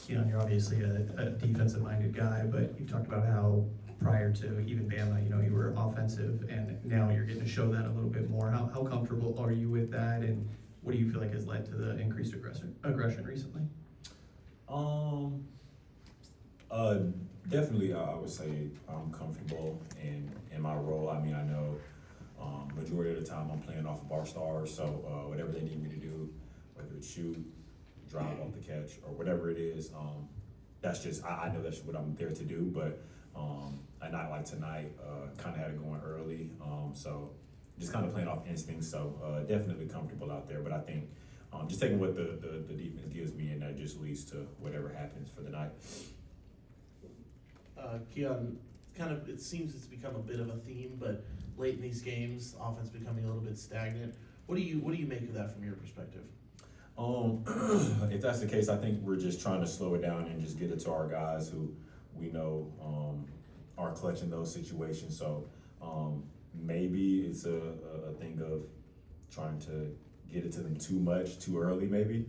Keon, you're obviously a defensive-minded guy, but you talked about how prior to even Bama, you were offensive, and now you're getting to show that a little bit more. How comfortable are you with that, and what do you feel like has led to the increased aggression recently? Definitely, I would say I'm comfortable in my role. I mean, I know majority of the time I'm playing off of our stars, so whatever they need me to do, whether it's shoot, drive off the catch, or whatever it is, that's just, I know that's what I'm there to do, but a night like tonight, kind of had it going early, so just kind of playing off instincts, so definitely comfortable out there, but I think just taking what the defense gives me, and that just leads to whatever happens for the night. Keon, it seems it's become a bit of a theme, but late in these games, offense becoming a little bit stagnant. What do you make of that from your perspective? If that's the case, I think we're just trying to slow it down and just get it to our guys who we know are clutch in those situations. So maybe it's a thing of trying to get it to them too much, too early, maybe.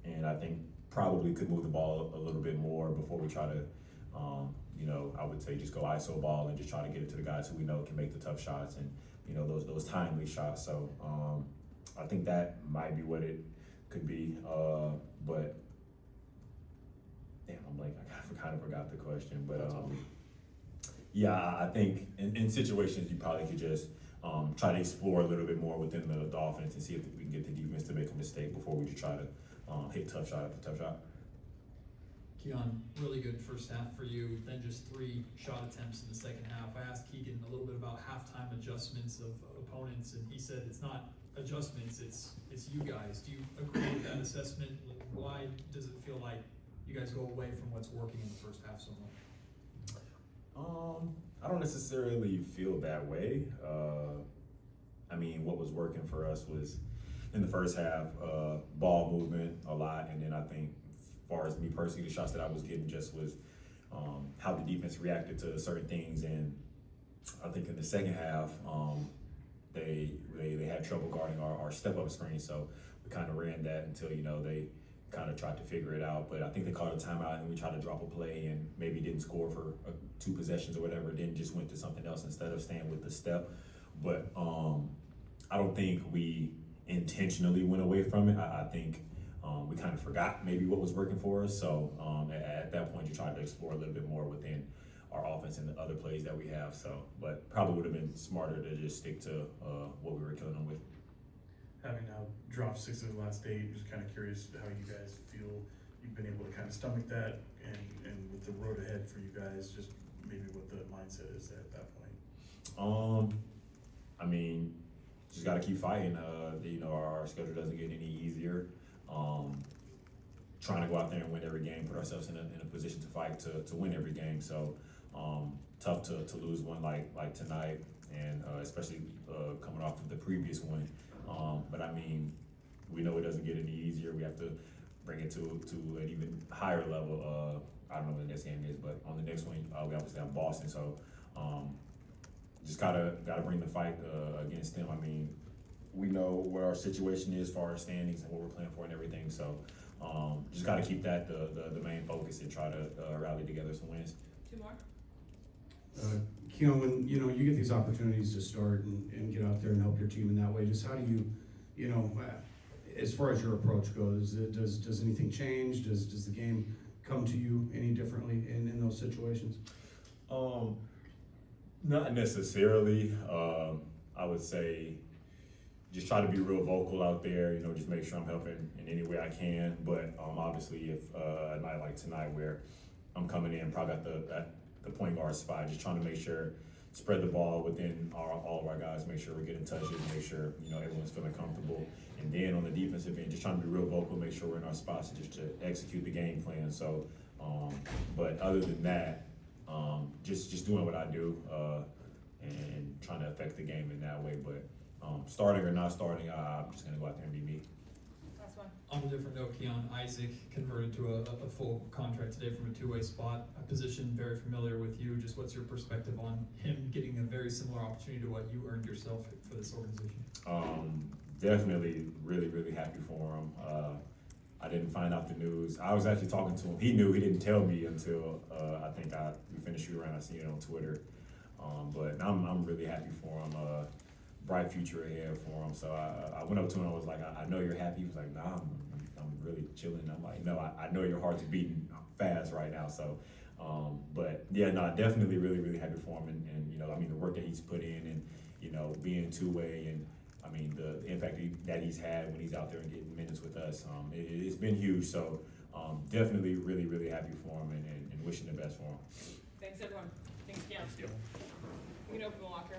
And I think probably could move the ball a little bit more before we try to, I would say just go ISO ball and just try to get it to the guys who we know can make the tough shots and, those timely shots. So I think that might be what it could be. But damn, I'm blank. I kind of forgot the question. But yeah, I think in situations you probably could just try to explore a little bit more within the offense and see if we can get the defense to make a mistake before we just try to hit tough shot after tough shot. Keon, really good first half for you, then just 3 shot attempts in the second half. I asked Keegan a little bit about halftime adjustments of opponents, and he said it's not adjustments, it's you guys. Do you agree with that assessment? Why does it feel like you guys go away from what's working in the first half so much? I don't necessarily feel that way. I mean, what was working for us was in the first half, ball movement a lot, and then I think as far as me personally, the shots that I was getting just was how the defense reacted to certain things, and I think in the second half, they had trouble guarding our step-up screen, so we kind of ran that until, they kind of tried to figure it out, but I think they called a timeout and we tried to drop a play and maybe didn't score for 2 possessions or whatever, then just went to something else instead of staying with the step. But I don't think we intentionally went away from it. I think we kind of forgot maybe what was working for us. So at that point, you tried to explore a little bit more within our offense and the other plays that we have. So, but probably would have been smarter to just stick to what we were killing them with. Having now dropped 6 of the last 8, just kind of curious how you guys feel you've been able to kind of stomach that, and with the road ahead for you guys, just maybe what the mindset is at that point. I mean, just got to keep fighting. Our schedule doesn't get any easier. Trying to go out there and win every game, put ourselves in a position to fight to win every game. So tough to lose one like tonight, and especially coming off of the previous one. But I mean, we know it doesn't get any easier. We have to bring it to an even higher level. I don't know when the next game is, but on the next one, we obviously have Boston. So just gotta bring the fight against them. I mean, we know what our situation is as far as standings and what we're playing for and everything. So just gotta keep that the main focus and try to rally together some wins. 2 more. Keon, when you get these opportunities to start and get out there and help your team in that way, just how do you, as far as your approach goes, does anything change? Does the game come to you any differently in those situations? Not necessarily. I would say just try to be real vocal out there, just make sure I'm helping in any way I can. But obviously if a night like tonight where I'm coming in probably at the point guard spot, just trying to make sure, spread the ball within all of our guys, make sure we're getting touches, make sure, everyone's feeling comfortable. And then on the defensive end, just trying to be real vocal, make sure we're in our spots just to execute the game plan. So, but other than that, just doing what I do and trying to affect the game in that way. But starting or not starting, I'm just gonna go out there and be me. Last one. On a different note, Keon, Isaac converted to a full contract today from a 2-way spot, a position very familiar with you. Just what's your perspective on him getting a very similar opportunity to what you earned yourself for this organization? Definitely really, really happy for him. I didn't find out the news. I was actually talking to him. He knew. He didn't tell me until I think we finished shoot around. I seen it on Twitter. But I'm really happy for him. Bright future ahead for him. So I went up to him. I was like, I know you're happy. He was like, Nah, I'm really chilling. I'm like, no, I know your heart's beating fast right now. So, but yeah, no, definitely really happy for him. And you know, I mean, the work that he's put in, and you know, being two-way, and I mean, the impact that he's had when he's out there and getting minutes with us, it's been huge. So, definitely really happy for him, and wishing the best for him. Thanks, everyone. Thanks, Keon. You can open the locker.